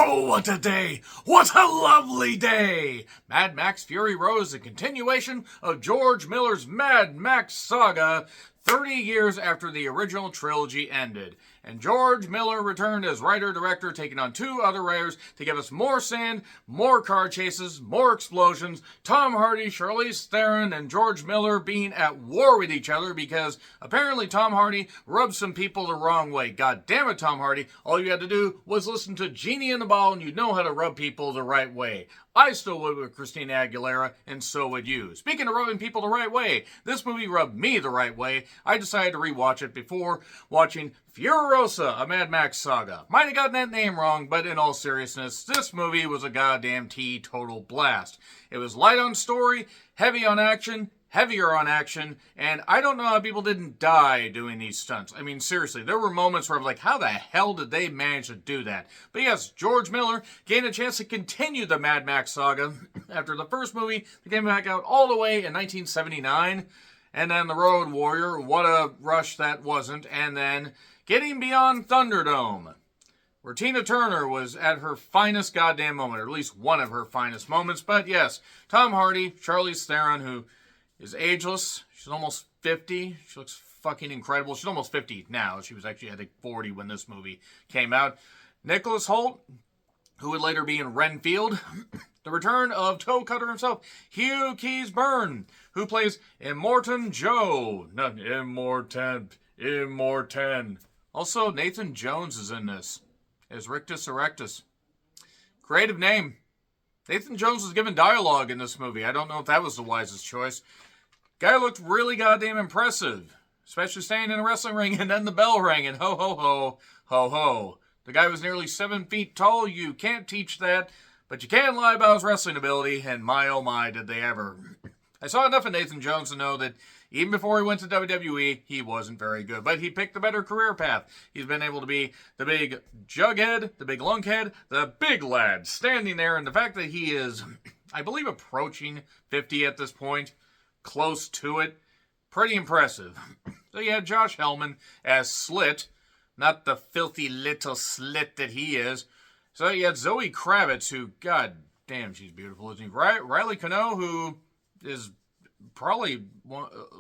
Oh, what a day! What a lovely day! Mad Max Fury Road is a continuation of George Miller's Mad Max saga 30 years after the original trilogy ended. And George Miller returned as writer-director, taking on two other writers to give us more sand, more car chases, more explosions, Tom Hardy, Charlize Theron, and George Miller being at war with each other because apparently Tom Hardy rubbed some people the wrong way. God damn it, Tom Hardy. All you had to do was listen to Genie and the Ball and you'd know how to rub people the right way. I still would with Christina Aguilera, and so would you. Speaking of rubbing people the right way, this movie rubbed me the right way. I decided to rewatch it before watching Furiosa, a Mad Max saga. Might have gotten that name wrong, but in all seriousness, this movie was a goddamn total blast. It was light on story, heavy on action, heavier on action, and I don't know how people didn't die doing these stunts. I mean, seriously, there were moments where I was like, how the hell did they manage to do that? But yes, George Miller gained a chance to continue the Mad Max saga after the first movie that came back out all the way in 1979, and then The Road Warrior, what a rush that wasn't, and then Getting Beyond Thunderdome, where Tina Turner was at her finest goddamn moment, or at least one of her finest moments. But yes, Tom Hardy, Charlize Theron, who is ageless. She's almost 50. She looks fucking incredible. She's almost 50 now. She was actually, I think, 40 when this movie came out. Nicholas Hoult, who would later be in Renfield. The return of Toe Cutter himself, Hugh Keys-Byrne, who plays Immortan Joe. Not Immortan. Also, Nathan Jones is in this as Rictus Erectus. Creative name. Nathan Jones was given dialogue in this movie. I don't know if that was the wisest choice. Guy looked really goddamn impressive, especially staying in a wrestling ring and then the bell rang and ho ho ho, ho ho. The guy was nearly 7 feet tall. You can't teach that, but you can lie about his wrestling ability, and my oh my did they ever. I saw enough of Nathan Jones to know that even before he went to WWE, he wasn't very good. But he picked the better career path. He's been able to be the big jughead, the big lunkhead, the big lad standing there. And the fact that he is, I believe, approaching 50 at this point, close to it, pretty impressive. So you had Josh Hellman as Slit, not the filthy little slit that he is. So you had Zoe Kravitz, who, god damn, she's beautiful, isn't she? Riley Cano, who is probably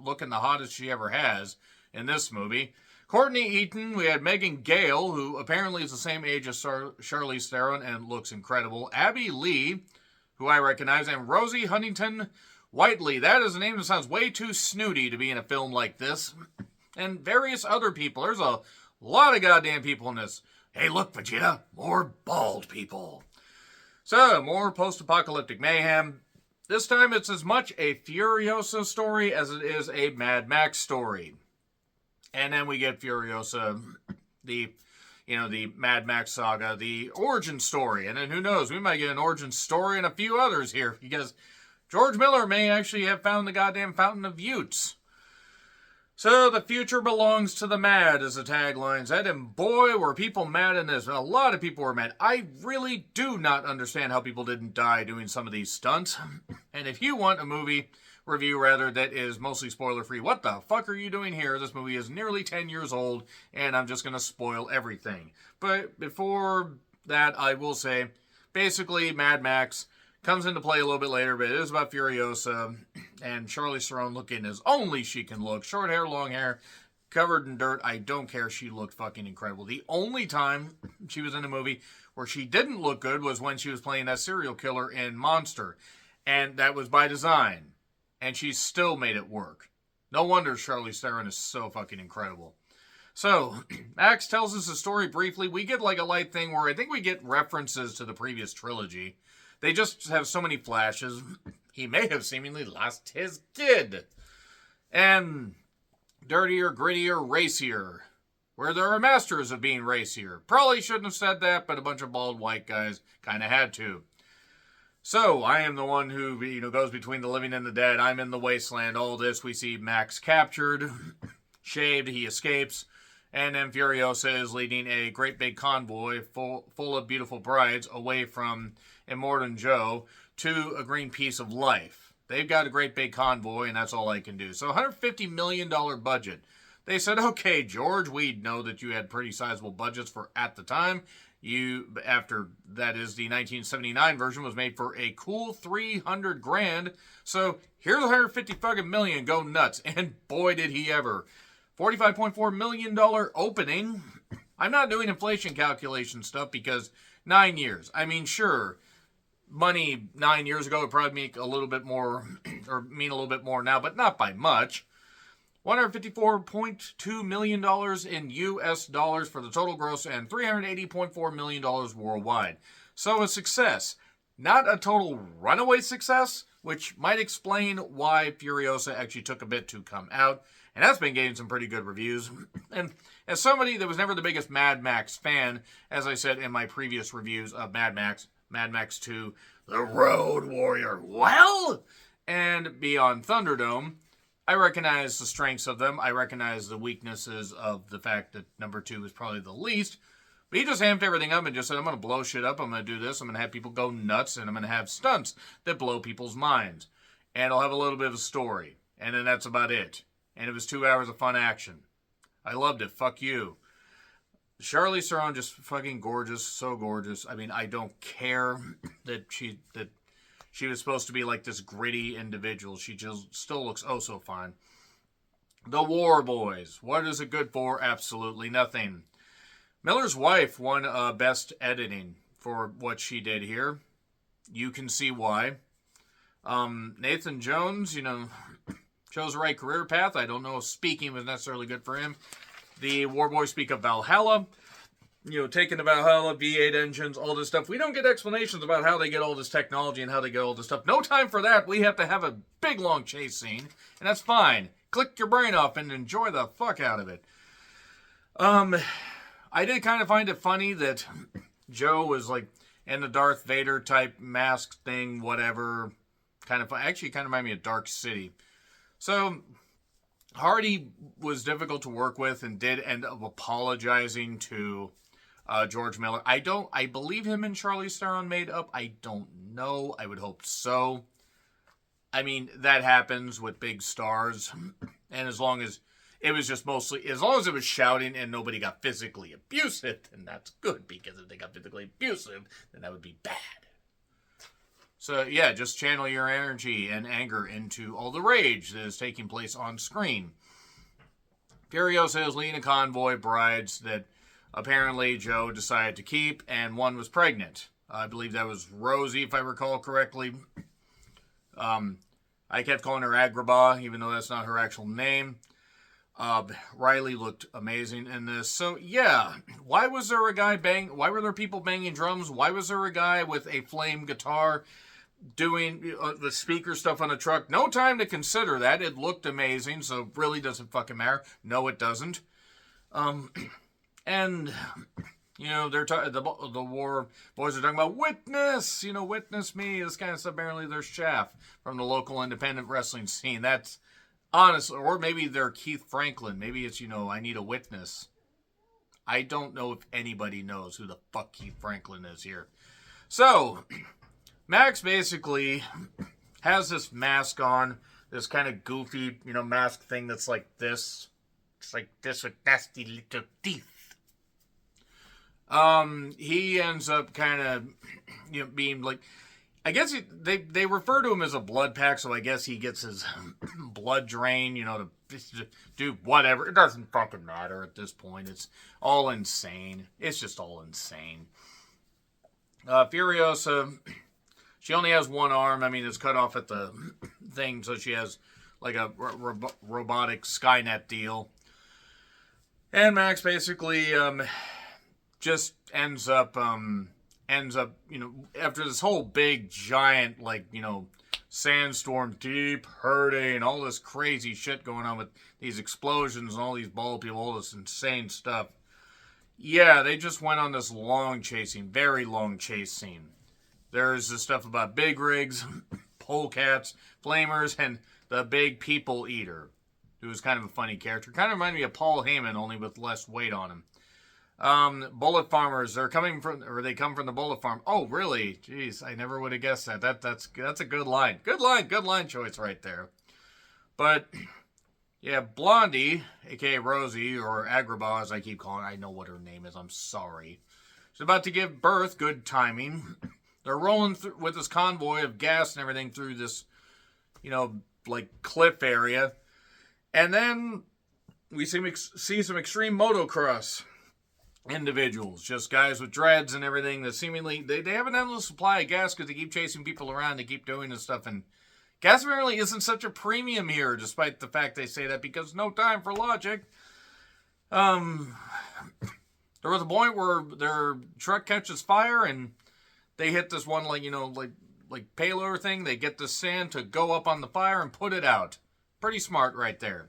looking the hottest she ever has in this movie. Courtney Eaton, we had Megan Gale, who apparently is the same age as Charlize Theron and looks incredible. Abby Lee, who I recognize, and Rosie Huntington Whiteley. That is a name that sounds way too snooty to be in a film like this. And various other people. There's a lot of goddamn people in this. Hey, look, Vegeta, more bald people. So, more post-apocalyptic mayhem. This time it's as much a Furiosa story as it is a Mad Max story. And then we get Furiosa, the Mad Max saga, the origin story. And then who knows, we might get an origin story and a few others here, because George Miller may actually have found the goddamn Fountain of Youths. So, the future belongs to the mad, as the tagline said, and boy, were people mad in this. A lot of people were mad. I really do not understand how people didn't die doing some of these stunts. And if you want a movie review, rather, that is mostly spoiler-free, what the fuck are you doing here? This movie is nearly 10 years old, and I'm just going to spoil everything. But before that, I will say, basically, Mad Max comes into play a little bit later, but it is about Furiosa and Charlize Theron looking as only she can look. Short hair, long hair, covered in dirt. I don't care. She looked fucking incredible. The only time she was in a movie where she didn't look good was when she was playing that serial killer in Monster. And that was by design. And she still made it work. No wonder Charlize Theron is so fucking incredible. So, Max tells us the story briefly. We get like a light thing where I think we get references to the previous trilogy. They just have so many flashes. He may have seemingly lost his kid. And dirtier, grittier, racier. Where there are masters of being racier. Probably shouldn't have said that, but a bunch of bald white guys kind of had to. So, I am the one who, goes between the living and the dead. I'm in the wasteland. All this, we see Max captured, shaved, he escapes. And then Furiosa is leading a great big convoy full of beautiful brides away from Immortan Joe to a green piece of life. They've got a great big convoy, and that's all I can do. So $150 million budget. They said, okay, George, we know that you had pretty sizable budgets for at the time. After that is the 1979 version was made for a cool 300 grand. So here's 150 fucking million. Go nuts. And boy, did he ever. $45.4 million opening. I'm not doing inflation calculation stuff because 9 years. I mean, sure, money 9 years ago would probably make a little bit more, or mean a little bit more now, but not by much. $154.2 million in U.S. dollars for the total gross and $380.4 million worldwide. So a success. Not a total runaway success, which might explain why Furiosa actually took a bit to come out. And that's been getting some pretty good reviews. And as somebody that was never the biggest Mad Max fan, as I said in my previous reviews of Mad Max 2, The Road Warrior, and Beyond Thunderdome, I recognize the strengths of them. I recognize the weaknesses of the fact that number 2 is probably the least. But he just amped everything up and just said, I'm going to blow shit up. I'm going to do this. I'm going to have people go nuts. And I'm going to have stunts that blow people's minds. And I'll have a little bit of a story. And then that's about it. And it was 2 hours of fun action. I loved it. Fuck you. Charlize Theron, just fucking gorgeous. So gorgeous. I mean, I don't care that she was supposed to be like this gritty individual. She just still looks oh so fine. The War Boys. What is it good for? Absolutely nothing. Miller's wife won Best Editing for what she did here. You can see why. Nathan Jones, chose the right career path. I don't know if speaking was necessarily good for him. The War Boys speak of Valhalla. Taking the Valhalla, V8 engines, all this stuff. We don't get explanations about how they get all this technology and how they get all this stuff. No time for that. We have to have a big, long chase scene. And that's fine. Click your brain off and enjoy the fuck out of it. I did kind of find it funny that Joe was like in the Darth Vader type mask thing, whatever. Actually kind of reminded me of Dark City. So Hardy was difficult to work with and did end up apologizing to George Miller. I believe him and Charlize Theron made up. I don't know. I would hope so. I mean, that happens with big stars. And as long as it was just mostly, as long as it was shouting and nobody got physically abusive, then that's good. Because if they got physically abusive, then that would be bad. So, yeah, just channel your energy and anger into all the rage that is taking place on screen. Furiosa is leading a convoy of brides that apparently Joe decided to keep, and one was pregnant. I believe that was Rosie, if I recall correctly. I kept calling her Agrabah, even though that's not her actual name. Riley looked amazing in this. So, yeah, why was there a guy why were there people banging drums? Why was there a guy with a flame guitar doing the speaker stuff on a truck? No time to consider that. It looked amazing, so it really doesn't fucking matter. No, it doesn't. And they're the War Boys are talking about witness. Witness me. This kind of stuff. Apparently, they're Shaft from the local independent wrestling scene. That's honestly, or maybe they're Keith Franklin. Maybe it's I need a witness. I don't know if anybody knows who the fuck Keith Franklin is here. So Max basically has this mask on, this kind of goofy, mask thing that's like this. It's like this with nasty little teeth. He ends up kind of, being like, I guess they refer to him as a blood pack, so I guess he gets his blood drained, to do whatever. It doesn't fucking matter at this point. It's all insane. It's just all insane. Furiosa, she only has one arm. I mean, it's cut off at the thing, so she has like a robotic Skynet deal. And Max basically just ends up, after this whole big, giant, sandstorm, deep hurting, all this crazy shit going on with these explosions and all these bald people, all this insane stuff. Yeah, they just went on this very long chase scene. There's this stuff about big rigs, polecats, flamers, and the big people eater, who was kind of a funny character. Kind of reminded me of Paul Heyman, only with less weight on him. Bullet farmers, they come from the bullet farm. Oh, really? Jeez, I never would have guessed that. That's a good line. Good line choice right there. But yeah, Blondie, aka Rosie, or Agrabah as I keep calling her, I know what her name is, I'm sorry. She's about to give birth. Good timing. They're rolling with this convoy of gas and everything through this, like cliff area. And then we see some extreme motocross individuals, just guys with dreads and everything that seemingly, they have an endless supply of gas because they keep chasing people around, they keep doing this stuff, and gas apparently isn't such a premium here, despite the fact they say that, because no time for logic. There was a point where their truck catches fire and they hit this one, like payloader thing. They get the sand to go up on the fire and put it out. Pretty smart right there.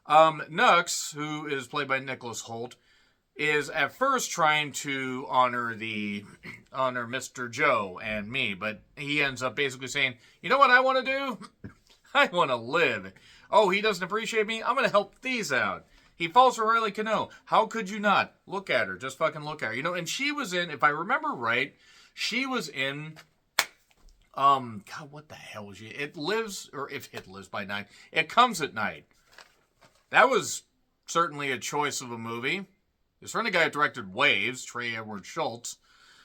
Nux, who is played by Nicholas Hoult, is at first trying to honor Mr. Joe and me, but he ends up basically saying, you know what I want to do? I want to live. Oh, he doesn't appreciate me? I'm going to help these out. He falls for Riley Cano. How could you not? Look at her. Just fucking look at her. And she was in, if I remember right, she was in, God, what the hell was she? If It Lives by Night. It Comes at Night. That was certainly a choice of a movie. It's from the guy who directed Waves, Trey Edward Schultz.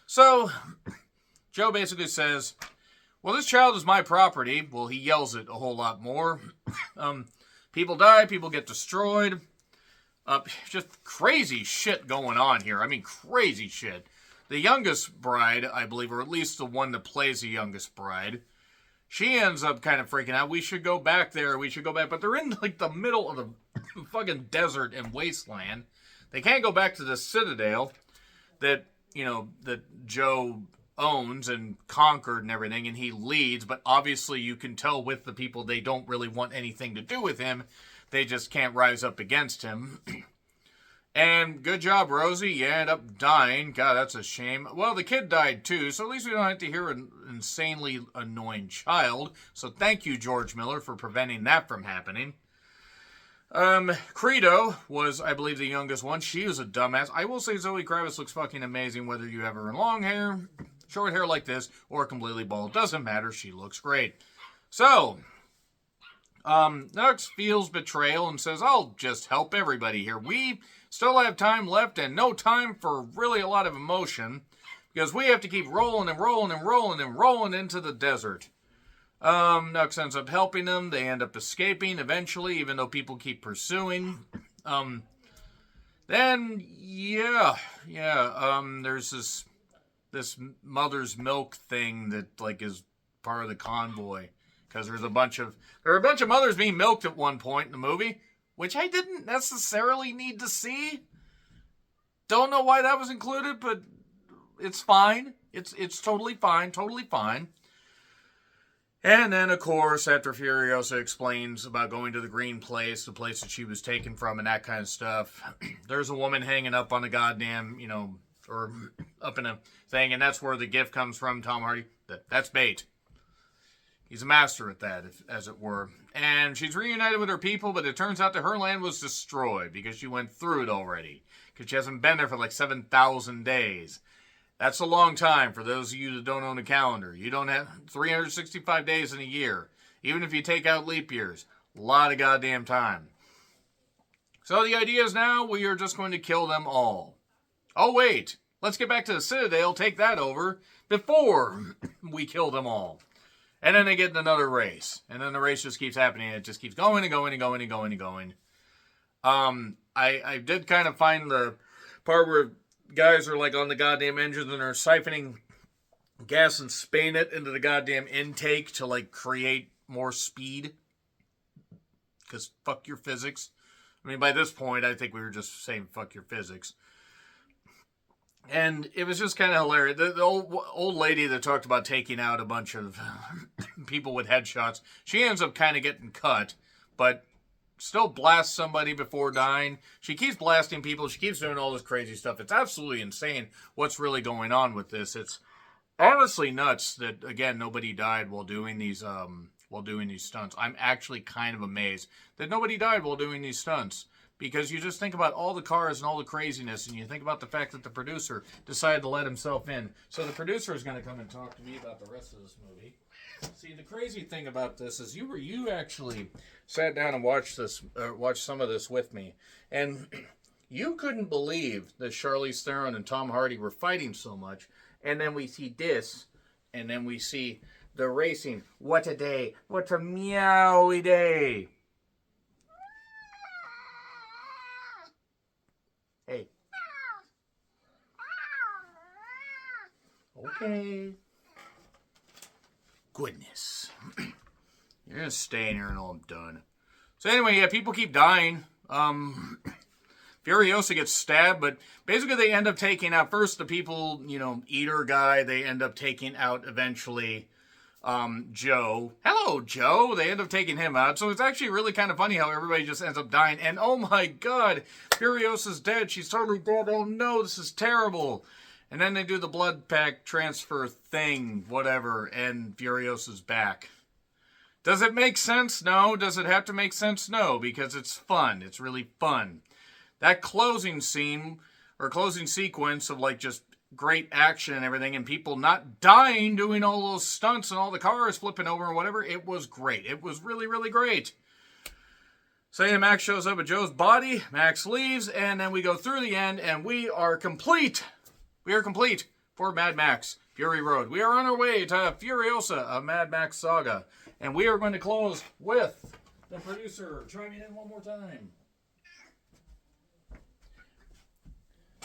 So, Joe basically says, well, this child is my property. Well, he yells it a whole lot more. People die, people get destroyed. Just crazy shit going on here. I mean, crazy shit. The youngest bride, I believe, or at least the one that plays the youngest bride, she ends up kind of freaking out. We should go back there. But they're in, like, the middle of the fucking desert and wasteland. They can't go back to the Citadel that Joe owns and conquered and everything, and he leads, but obviously you can tell with the people they don't really want anything to do with him. They just can't rise up against him. And good job, Rosie. You end up dying. God, that's a shame. Well, the kid died too, so at least we don't have to hear an insanely annoying child. So thank you, George Miller, for preventing that from happening. Credo was, I believe, the youngest one. She was a dumbass. I will say Zoe Kravitz looks fucking amazing, whether you have her in long hair, short hair like this, or completely bald. Doesn't matter. She looks great. So, Nux feels betrayal and says, I'll just help everybody here. We still have time left and no time for really a lot of emotion, because we have to keep rolling and rolling and rolling and rolling into the desert. Nux ends up helping them. They end up escaping eventually, even though people keep pursuing. There's this mother's milk thing that, like, is part of the convoy. Because there are a bunch of mothers being milked at one point in the movie, which I didn't necessarily need to see. Don't know why that was included, but it's fine. It's totally fine. And then, of course, after Furiosa explains about going to the green place, the place that she was taken from and that kind of stuff, there's a woman hanging up on a goddamn, or up in a thing, and that's where the gift comes from, Tom Hardy. That's bait. He's a master at that, as it were. And she's reunited with her people, but it turns out that her land was destroyed because she went through it already. Because she hasn't been there for like 7,000 days. That's a long time for those of you that don't own a calendar. You don't have 365 days in a year. Even if you take out leap years. A lot of goddamn time. So the idea is now we are just going to kill them all. Oh, wait. Let's get back to the Citadel, take that over, before we kill them all. And then they get in another race. And then the race just keeps happening. It just keeps going and going and going and going and going. I did kind of find the part where guys are like on the goddamn engine and are siphoning gas and spaying it into the goddamn intake to like create more speed. Because fuck your physics. I mean, by this point, I think we were just saying fuck your physics. And it was just kind of hilarious. The old lady that talked about taking out a bunch of people with headshots, she ends up kind of getting cut, but still blasts somebody before dying. She keeps blasting people. She keeps doing all this crazy stuff. It's absolutely insane what's really going on with this. It's honestly nuts that, again, nobody died while doing these stunts. I'm actually kind of amazed that nobody died while doing these stunts. Because you just think about all the cars and all the craziness, and you think about the fact that the producer decided to let himself in. So the producer is going to come and talk to me about the rest of this movie. See, the crazy thing about this is you actually sat down and watched some of this with me, and You couldn't believe that Charlize Theron and Tom Hardy were fighting so much. And then we see this, and then we see the racing. What a day. What a meowy day. Hey. Okay. Goodness. You're going to stay in here until I'm done. So anyway, yeah, people keep dying. Furiosa gets stabbed, but basically they end up taking out first the people, eater guy. They end up taking out eventually Joe. Hello, Joe. They end up taking him out. So it's actually really kind of funny how everybody just ends up dying. And oh my God, Furiosa's dead. She's totally dead. Oh no, this is terrible. And then they do the blood pack transfer thing, whatever, and Furiosa's back. Does it make sense? No. Does it have to make sense? No, because it's fun. It's really fun. That closing scene, or closing sequence of like just great action and everything, and people not dying doing all those stunts and all the cars flipping over and whatever, it was great. It was really, really great. So yeah, Max shows up at Joe's body, Max leaves, and then we go through the end, and we are complete. We are complete for Mad Max Fury Road. We are on our way to Furiosa, a Mad Max saga. And we are going to close with the producer chiming in one more time.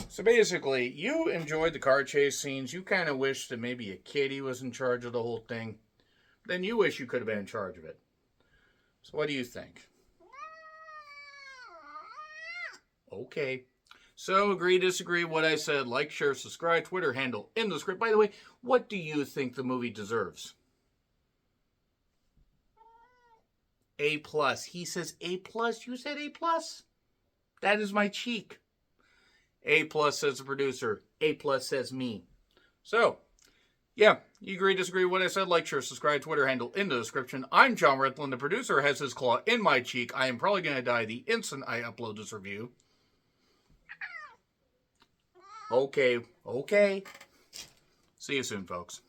So basically, you enjoyed the car chase scenes. You kind of wish that maybe a kitty was in charge of the whole thing. Then you wish you could have been in charge of it. So what do you think? Okay. So agree, disagree, what I said, like, share, subscribe, Twitter handle in the script. By the way, what do you think the movie deserves? A+. He says A+. You said A+. That is my cheek. A+ says the producer. A+ says me. So, yeah, you agree, disagree, what I said, like, share, subscribe, Twitter handle in the description. I'm John Ritlin. The producer has his claw in my cheek. I am probably going to die the instant I upload this review. Okay. See you soon, folks.